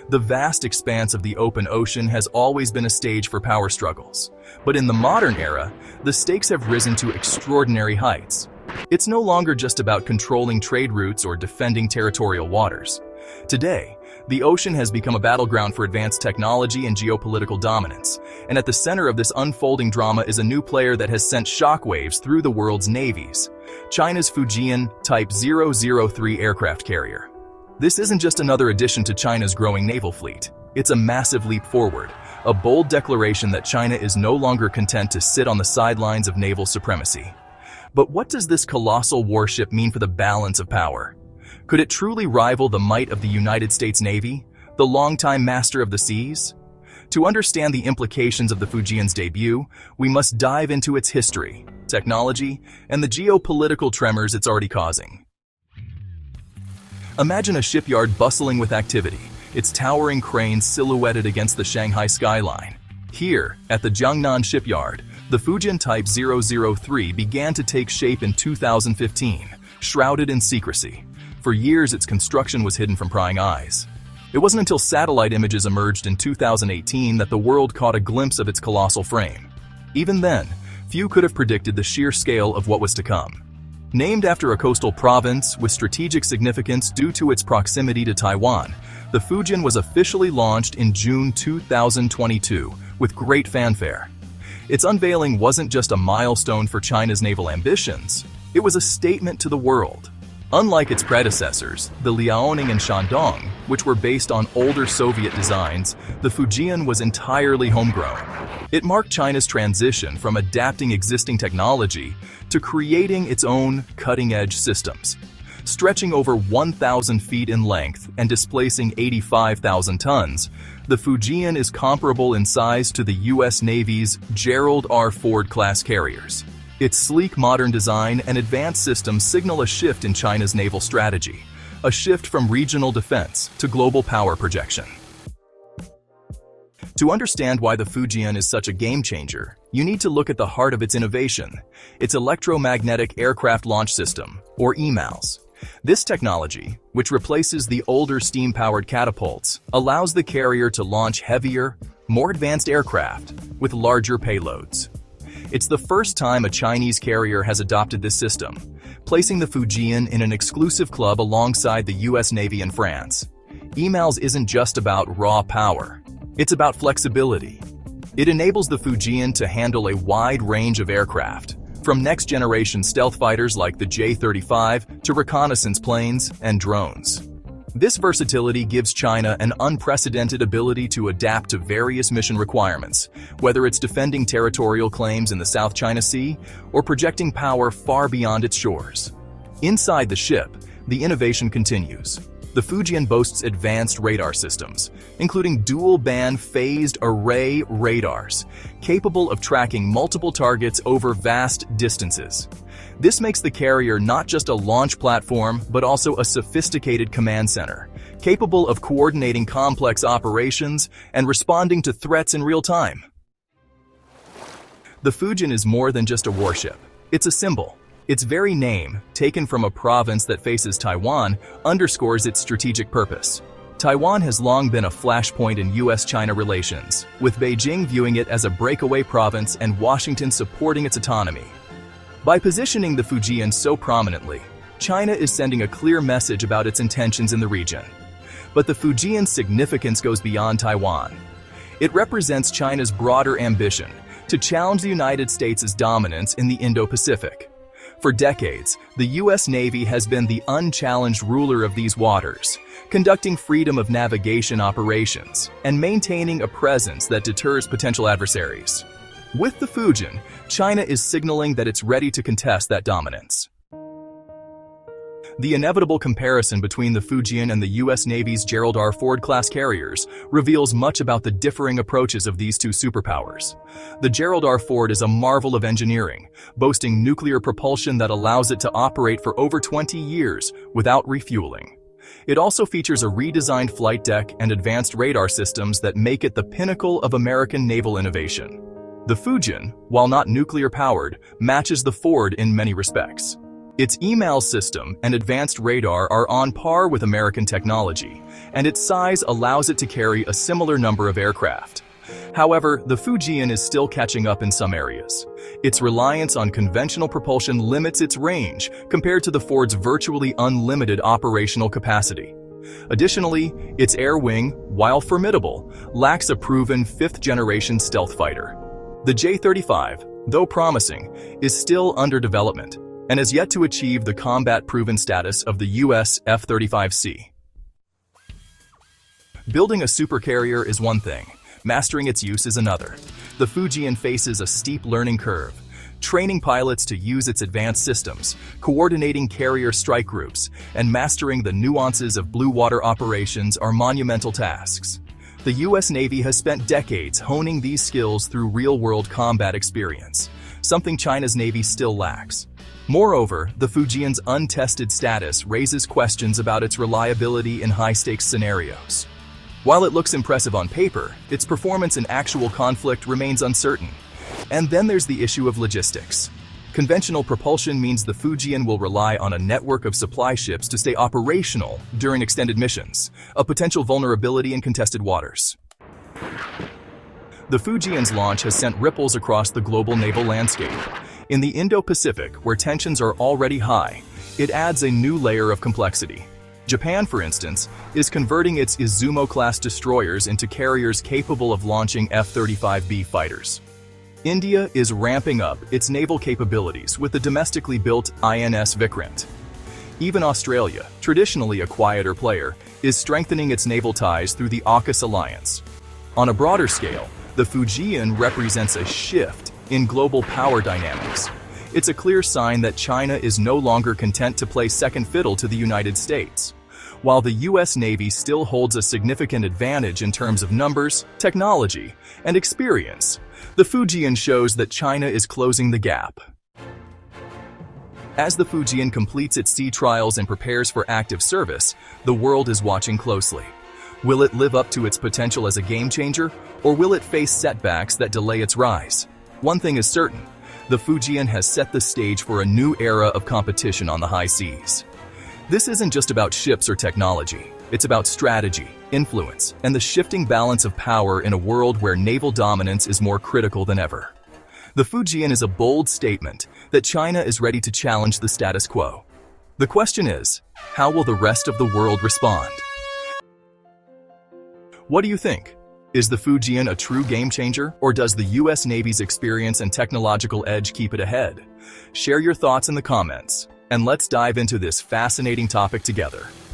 The vast expanse of the open ocean has always been a stage for power struggles. But in the modern era, the stakes have risen to extraordinary heights. It's no longer just about controlling trade routes or defending territorial waters. Today, the ocean has become a battleground for advanced technology and geopolitical dominance, and at the center of this unfolding drama is a new player that has sent shockwaves through the world's navies: China's Fujian Type 003 aircraft carrier. This isn't just another addition to China's growing naval fleet. It's a massive leap forward, a bold declaration that China is no longer content to sit on the sidelines of naval supremacy. But what does this colossal warship mean for the balance of power? Could it truly rival the might of the United States Navy, the longtime master of the seas? To understand the implications of the Fujian's debut, we must dive into its history, technology, and the geopolitical tremors it's already causing. Imagine a shipyard bustling with activity, its towering cranes silhouetted against the Shanghai skyline. Here, at the Jiangnan shipyard, the Fujian Type 003 began to take shape in 2015, shrouded in secrecy. For years, its construction was hidden from prying eyes. It wasn't until satellite images emerged in 2018 that the world caught a glimpse of its colossal frame. Even then, few could have predicted the sheer scale of what was to come. Named after a coastal province with strategic significance due to its proximity to Taiwan, the Fujian was officially launched in June 2022 with great fanfare. Its unveiling wasn't just a milestone for China's naval ambitions, it was a statement to the world. Unlike its predecessors, the Liaoning and Shandong, which were based on older Soviet designs, the Fujian was entirely homegrown. It marked China's transition from adapting existing technology to creating its own cutting-edge systems. Stretching over 1,000 feet in length and displacing 85,000 tons, the Fujian is comparable in size to the U.S. Navy's Gerald R. Ford-class carriers. Its sleek modern design and advanced systems signal a shift in China's naval strategy, a shift from regional defense to global power projection. To understand why the Fujian is such a game-changer, you need to look at the heart of its innovation, its electromagnetic aircraft launch system, or EMALS. This technology, which replaces the older steam-powered catapults, allows the carrier to launch heavier, more advanced aircraft with larger payloads. It's the first time a Chinese carrier has adopted this system, placing the Fujian in an exclusive club alongside the U.S. Navy and France. EMALS isn't just about raw power, it's about flexibility. It enables the Fujian to handle a wide range of aircraft, from next-generation stealth fighters like the J-35 to reconnaissance planes and drones. This versatility gives China an unprecedented ability to adapt to various mission requirements, whether it's defending territorial claims in the South China Sea or projecting power far beyond its shores. Inside the ship, the innovation continues. The Fujian boasts advanced radar systems, including dual-band phased array radars, capable of tracking multiple targets over vast distances. This makes the carrier not just a launch platform, but also a sophisticated command center, capable of coordinating complex operations and responding to threats in real time. The Fujian is more than just a warship. It's a symbol. Its very name, taken from a province that faces Taiwan, underscores its strategic purpose. Taiwan has long been a flashpoint in U.S. China relations, with Beijing viewing it as a breakaway province and Washington supporting its autonomy. By positioning the Fujian so prominently, China is sending a clear message about its intentions in the region. But the Fujian's significance goes beyond Taiwan. It represents China's broader ambition to challenge the United States' dominance in the Indo-Pacific. For decades, the U.S. Navy has been the unchallenged ruler of these waters, conducting freedom of navigation operations and maintaining a presence that deters potential adversaries. With the Fujian, China is signaling that it's ready to contest that dominance. The inevitable comparison between the Fujian and the U.S. Navy's Gerald R. Ford-class carriers reveals much about the differing approaches of these two superpowers. The Gerald R. Ford is a marvel of engineering, boasting nuclear propulsion that allows it to operate for over 20 years without refueling. It also features a redesigned flight deck and advanced radar systems that make it the pinnacle of American naval innovation. The Fujian, while not nuclear-powered, matches the Ford in many respects. Its EMALS system and advanced radar are on par with American technology, and its size allows it to carry a similar number of aircraft. However, the Fujian is still catching up in some areas. Its reliance on conventional propulsion limits its range compared to the Ford's virtually unlimited operational capacity. Additionally, its air wing, while formidable, lacks a proven fifth-generation stealth fighter. The J-35, though promising, is still under development and has yet to achieve the combat-proven status of the U.S. F-35C. Building a supercarrier is one thing. Mastering its use is another. The Fujian faces a steep learning curve. Training pilots to use its advanced systems, coordinating carrier strike groups, and mastering the nuances of blue water operations are monumental tasks. The U.S. Navy has spent decades honing these skills through real-world combat experience, something China's Navy still lacks. Moreover, the Fujian's untested status raises questions about its reliability in high-stakes scenarios. While it looks impressive on paper, its performance in actual conflict remains uncertain. And then there's the issue of logistics. Conventional propulsion means the Fujian will rely on a network of supply ships to stay operational during extended missions, a potential vulnerability in contested waters. The Fujian's launch has sent ripples across the global naval landscape. In the Indo-Pacific, where tensions are already high, it adds a new layer of complexity. Japan, for instance, is converting its Izumo-class destroyers into carriers capable of launching F-35B fighters. India is ramping up its naval capabilities with the domestically built INS Vikrant. Even Australia, traditionally a quieter player, is strengthening its naval ties through the AUKUS alliance. On a broader scale, the Fujian represents a shift in global power dynamics. It's a clear sign that China is no longer content to play second fiddle to the United States. While the U.S. Navy still holds a significant advantage in terms of numbers, technology, and experience, the Fujian shows that China is closing the gap. As the Fujian completes its sea trials and prepares for active service, the world is watching closely. Will it live up to its potential as a game changer, or will it face setbacks that delay its rise? One thing is certain, the Fujian has set the stage for a new era of competition on the high seas. This isn't just about ships or technology. It's about strategy, influence, and the shifting balance of power in a world where naval dominance is more critical than ever. The Fujian is a bold statement that China is ready to challenge the status quo. The question is, how will the rest of the world respond? What do you think? Is the Fujian a true game changer, or does the U.S. Navy's experience and technological edge keep it ahead? Share your thoughts in the comments, and let's dive into this fascinating topic together.